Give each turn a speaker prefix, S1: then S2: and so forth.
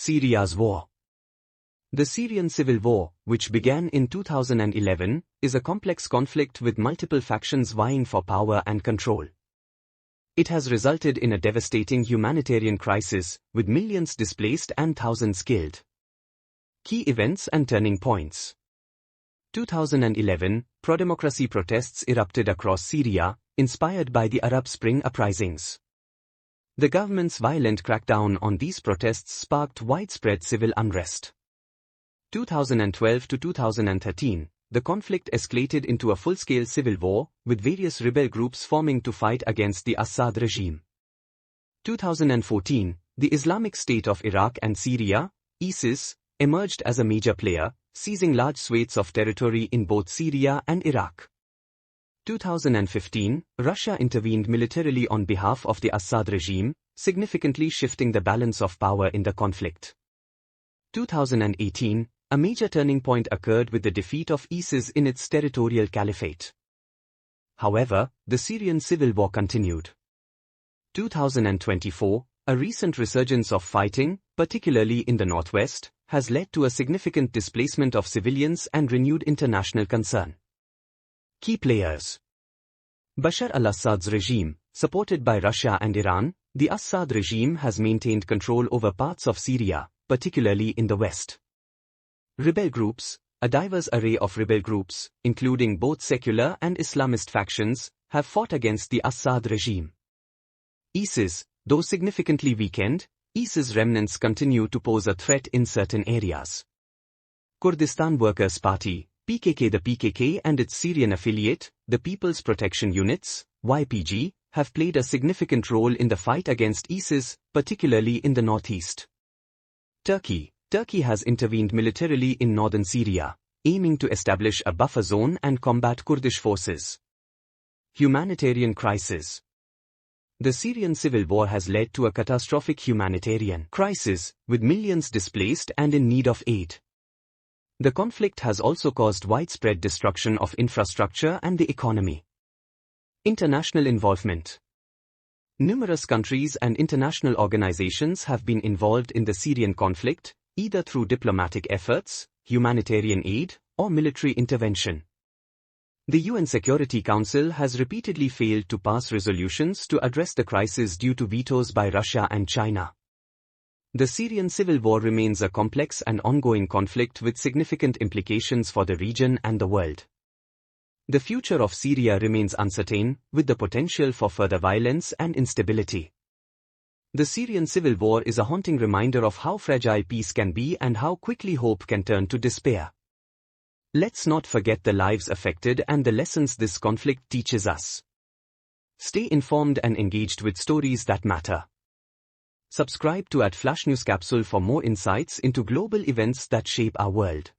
S1: Syria's war. The Syrian Civil War, which began in 2011, is a complex conflict with multiple factions vying for power and control. It has resulted in a devastating humanitarian crisis, with millions displaced and thousands killed. Key events and turning points. 2011, pro-democracy protests erupted across Syria, inspired by the Arab Spring uprisings. The government's violent crackdown on these protests sparked widespread civil unrest. 2012 to 2013, the conflict escalated into a full-scale civil war, with various rebel groups forming to fight against the Assad regime. 2014, the Islamic State of Iraq and Syria, ISIS, emerged as a major player, seizing large swathes of territory in both Syria and Iraq. 2015, Russia intervened militarily on behalf of the Assad regime, significantly shifting the balance of power in the conflict. 2018, a major turning point occurred with the defeat of ISIS in its territorial caliphate. However, the Syrian Civil War continued. 2024, a recent resurgence of fighting, particularly in the northwest, has led to a significant displacement of civilians and renewed international concern. Key players. Bashar al-Assad's regime, supported by Russia and Iran, the Assad regime has maintained control over parts of Syria, particularly in the west. Rebel groups. A diverse array of rebel groups, including both secular and Islamist factions, have fought against the Assad regime. ISIS. Though significantly weakened, ISIS remnants continue to pose a threat in certain areas. Kurdistan Workers' Party, PKK. The PKK and its Syrian affiliate, the People's Protection Units, YPG, have played a significant role in the fight against ISIS, particularly in the northeast. Turkey. Turkey has intervened militarily in northern Syria, aiming to establish a buffer zone and combat Kurdish forces. Humanitarian crisis. The Syrian Civil War has led to a catastrophic humanitarian crisis, with millions displaced and in need of aid. The conflict has also caused widespread destruction of infrastructure and the economy. International involvement. Numerous countries and international organizations have been involved in the Syrian conflict, either through diplomatic efforts, humanitarian aid, or military intervention. The UN Security Council has repeatedly failed to pass resolutions to address the crisis due to vetoes by Russia and China. The Syrian Civil War remains a complex and ongoing conflict with significant implications for the region and the world. The future of Syria remains uncertain, with the potential for further violence and instability. The Syrian Civil War is a haunting reminder of how fragile peace can be and how quickly hope can turn to despair. Let's not forget the lives affected and the lessons this conflict teaches us. Stay informed and engaged with stories that matter. Subscribe to @Flash News Capsule for more insights into global events that shape our world.